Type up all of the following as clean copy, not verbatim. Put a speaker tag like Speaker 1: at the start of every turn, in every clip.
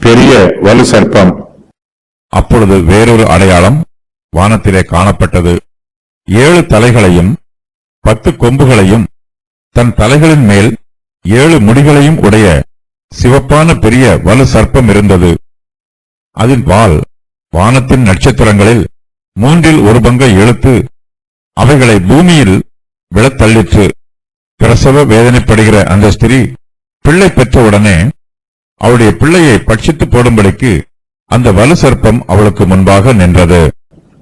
Speaker 1: பெரிய வலு சர்ப்பம்.
Speaker 2: அப்பொழுது வேறொரு அடையாளம் வானத்திலே காணப்பட்டது. 7 தலைகளையும் 10 கொம்புகளையும் தன் தலைகளின் மேல் 7 முடிகளையும் உடைய சிவப்பான பெரிய வலு சர்ப்பம் இருந்தது. அதன் வால் வானத்தின் நட்சத்திரங்களில் 1/3 பங்கை இழுத்து அவைகளை பூமியில் விழத்தள்ளிற்று. பிரசவ வேதனைப்படுகிற அந்த ஸ்திரீ பிள்ளை பெற்றவுடனே அவளுடைய பிள்ளையை பட்சித்து போடும்படிக்கு அந்த வலு சர்ப்பம் அவளுக்கு முன்பாக நின்றது.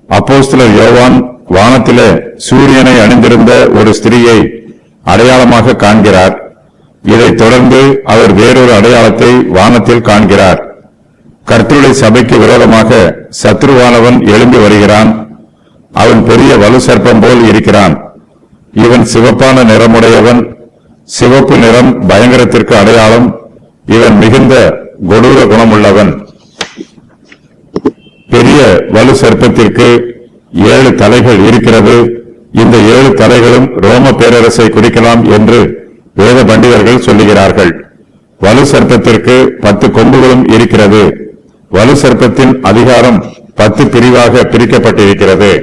Speaker 1: அப்போஸ்தலர் யோவான் வானத்திலே சூரியனை அணிந்திருந்த ஒரு ஸ்திரீயை அடையாளமாக காண்கிறார். இதைத் தொடர்ந்து அவர் வேறொரு அடையாளத்தை வானத்தில் காண்கிறார். கர்த்தருடைய சபைக்கு விரோதமாக சத்ருவானவன் எழும்பி வருகிறான். அவன் பெரிய வலு சர்ப்பம் போல் இருக்கிறான். இவன் சிவப்பான நிறமுடையவன். சிவப்பு நிறம் பயங்கரத்திற்கு அடையாளம். இவன் மிகுந்த கொடூர குணமுள்ளவன். பெரிய வலு சர்ப்பத்திற்கு 7 தலைகள் இருக்கிறது. இந்த 7 தலைகளும் ரோம பேரரசை குறிக்கலாம் என்று வேத பண்டிதர்கள் சொல்லுகிறார்கள். வலு சர்ப்பத்திற்கு 10 கொம்புகளும் இருக்கிறது. வலு சர்ப்பத்தின் அதிகாரம் 10 பிரிவாக பிரிக்கப்பட்டிருக்கிறது.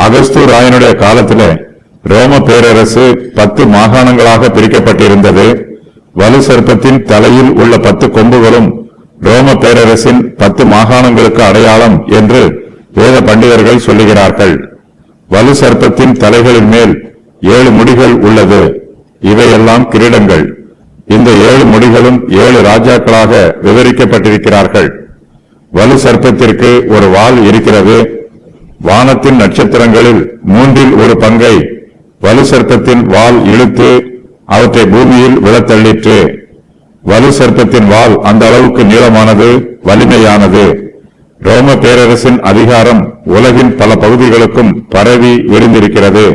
Speaker 1: அகஸ்து ராயனுடைய காலத்தில் ரோம பேரரசு 10 மாகாணங்களாக பிரிக்கப்பட்டிருந்தது. வலு சர்ப்பத்தின் தலையில் உள்ள 10 கொம்புகளும் ரோம பேரரசின் 10 மாகாணங்களுக்கு அடையாளம் என்று வேத பண்டிதர்கள் சொல்லுகிறார்கள். வலு சர்ப்பத்தின் தலைகளின் மேல் 7 முடிகள் உள்ளது. இவையெல்லாம் கிரீடங்கள். இந்த 7 முடிகளும் 7 ராஜாக்களாக விவரிக்கப்பட்டிருக்கிறார்கள். வலு சர்ப்பத்திற்கு ஒரு வால் இருக்கிறது. வானத்தின் நட்சத்திரங்களில் 1/3 பங்கை வலு சர்ப்பத்தின் வால் இழுத்து அவற்றை பூமியில் விழத்தள்ளிற்று. வலு சர்ப்பத்தின் வால் அந்த அளவுக்கு நீளமானது, வலிமையானது. ரோம பேரரசின் அதிகாரம் உலகின் பல பகுதிகளுக்கும் பரவி விரிந்திருக்கிறது.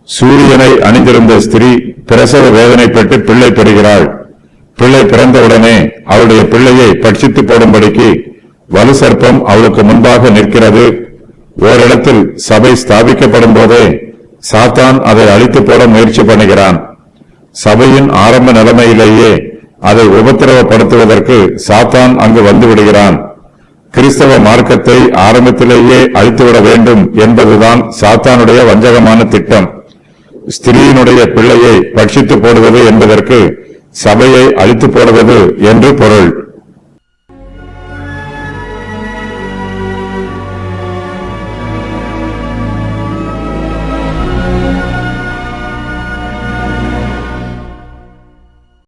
Speaker 1: சூரியனை அணிந்திருந்த ஸ்திரீ பிரசவ வேதனைப்பட்டு பிள்ளை பெறுகிறாள். பிள்ளை பிறந்தவுடனே அவளுடைய பிள்ளையை பட்சித்து போடும்படிக்கு வலு சர்ப்பம் அவளுக்கு முன்பாக நிற்கிறது. ஓரிடத்தில் சபை ஸ்தாபிக்கப்படும் போதே சாத்தான் அதை அழித்து போட முயற்சி பண்ணுகிறான். சபையின் ஆரம்ப நிலைமையிலேயே அதை உபத்திரவப்படுத்துவதற்கு சாத்தான் அங்கு வந்து விடுகிறான். கிறிஸ்தவ மார்க்கத்தை ஆரம்பத்திலேயே அழித்துவிட வேண்டும் என்பதுதான் சாத்தானுடைய வஞ்சகமான திட்டம். ஸ்திரீயினுடைய பிள்ளையை பட்சித்து போடுவது என்பதற்கு சபையை அழித்து போடுவது என்று பொருள்.